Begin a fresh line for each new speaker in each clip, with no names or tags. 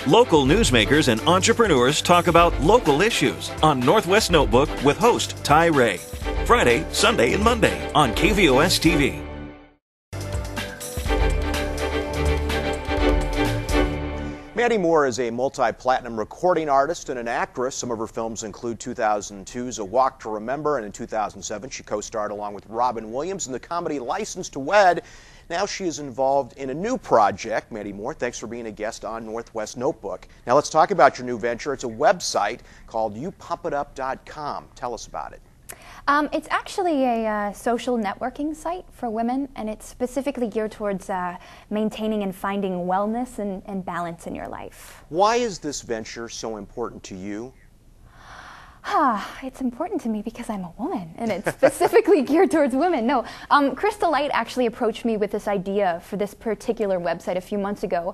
Local newsmakers and entrepreneurs talk about local issues on Northwest Notebook with host Ty Ray. Friday, Sunday, and Monday on KVOS TV.
Mandy Moore is a multi-platinum recording artist and an actress. Some of her films include 2002's A Walk to Remember, and in 2007 she co-starred along with Robin Williams in the comedy License to Wed. Now she is involved in a new project. Mandy Moore, thanks for being a guest on Northwest Notebook. Now let's talk about your new venture. It's a website called youpumpitup.com. Tell us about it.
It's actually a social networking site for women, and it's specifically geared towards maintaining and finding wellness and balance in your life.
Why is this venture so important to you?
It's important to me because I'm a woman, and it's specifically geared towards women. No, Crystal Light actually approached me with this idea for this particular website a few months ago.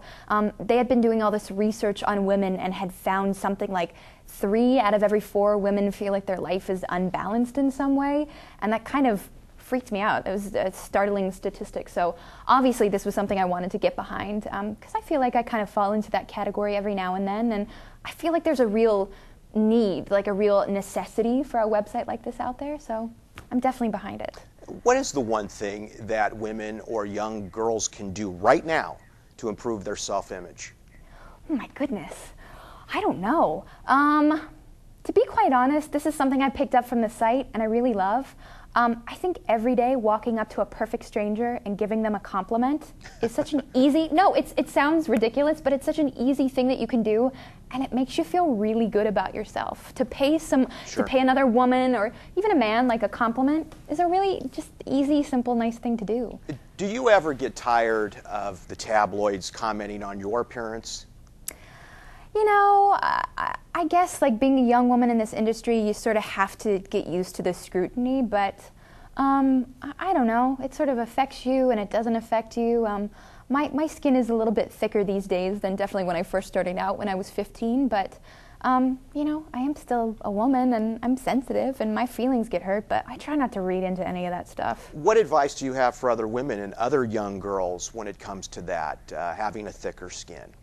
They had been doing all this research on women and had found something like 3 out of every 4 women feel like their life is unbalanced in some way, and that kind of freaked me out. It was a startling statistic. So obviously this was something I wanted to get behind because I feel like I kind of fall into that category every now and then, and I feel like there's a real need, like a real necessity for a website like this out there, so I'm definitely behind it.
What is the one thing that women or young girls can do right now to improve their self-image?
Oh my goodness, I don't know. To be quite honest, this is something I picked up from the site and I really love. I think every day walking up to a perfect stranger and giving them a compliment is such an easy, it sounds ridiculous, but it's such an easy thing that you can do, and it makes you feel really good about yourself. To pay another woman or even a man like a compliment is a really just easy, simple, nice thing to do.
Do you ever get tired of the tabloids commenting on your appearance?
You know, I guess like being a young woman in this industry, you sort of have to get used to the scrutiny, but I don't know. It sort of affects you and it doesn't affect you. My skin is a little bit thicker these days than definitely when I first started out when I was 15, but you know, I am still a woman and I'm sensitive and my feelings get hurt, but I try not to read into any of that stuff.
What advice do you have for other women and other young girls when it comes to that, having a thicker skin?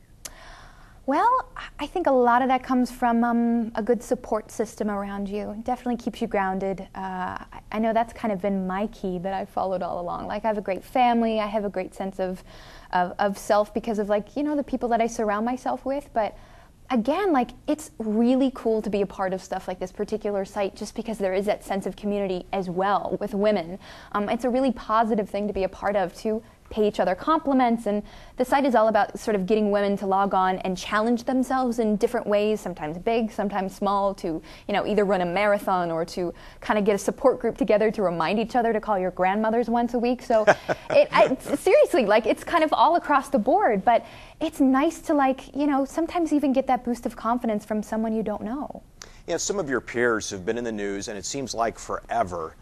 Well, I think a lot of that comes from a good support system around you. It definitely keeps you grounded. I know that's kind of been my key that I've followed all along. Like I have a great family, I have a great sense of self because of like, you know, the people that I surround myself with. But again, like it's really cool to be a part of stuff like this particular site just because there is that sense of community as well with women. It's a really positive thing to be a part of to pay each other compliments, and the site is all about sort of getting women to log on and challenge themselves in different ways, sometimes big, sometimes small, to, you know, either run a marathon or to kind of get a support group together to remind each other to call your grandmothers once a week. So seriously, like it's kind of all across the board, but it's nice to, like, you know, sometimes even get that boost of confidence from someone you don't know.
Yeah, some of your peers have been in the news, and it seems like forever,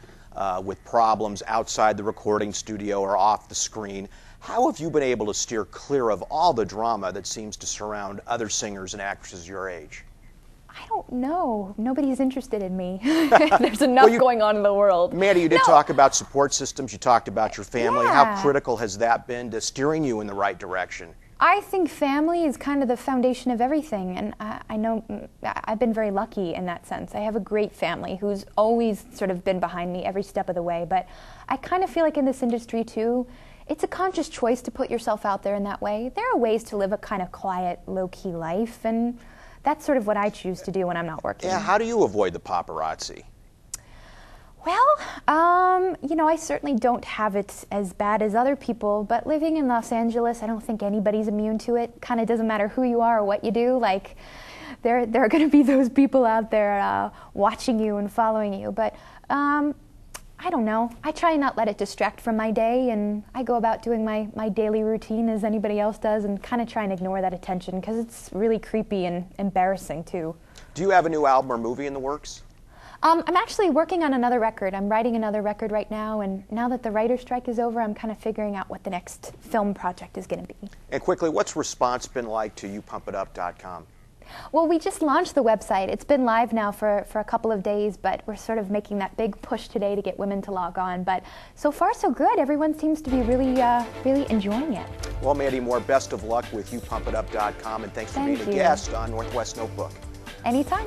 with problems outside the recording studio or off the screen. How have you been able to steer clear of all the drama that seems to surround other singers and actresses your age?
I don't know. Nobody's interested in me. There's enough going on in the world.
Mandy, you did talk about support systems. You talked about your family. Yeah. How critical has that been to steering you in the right direction?
I think family is kind of the foundation of everything, and I know I've been very lucky in that sense. I have a great family who's always sort of been behind me every step of the way, but I kind of feel like in this industry too, it's a conscious choice to put yourself out there in that way. There are ways to live a kind of quiet, low-key life, and that's sort of what I choose to do when I'm not working.
Yeah, how do you avoid the paparazzi?
Well, you know, I certainly don't have it as bad as other people, but living in Los Angeles, I don't think anybody's immune to it. Kind of doesn't matter who you are or what you do. Like, there are going to be those people out there watching you and following you. But I don't know. I try and not let it distract from my day, and I go about doing my daily routine as anybody else does and kind of try and ignore that attention because it's really creepy and embarrassing, too.
Do you have a new album or movie in the works?
I'm actually working on another record. I'm writing another record right now, and now that the writer's strike is over, I'm kind of figuring out what the next film project is going to be.
And quickly, what's response been like to youpumpitup.com?
Well, we just launched the website. It's been live now for a couple of days, but we're sort of making that big push today to get women to log on. But so far, so good. Everyone seems to be really enjoying it.
Well, Mandy Moore, best of luck with YouPumpItUp.com, and thanks for being a guest on Northwest Notebook.
Anytime.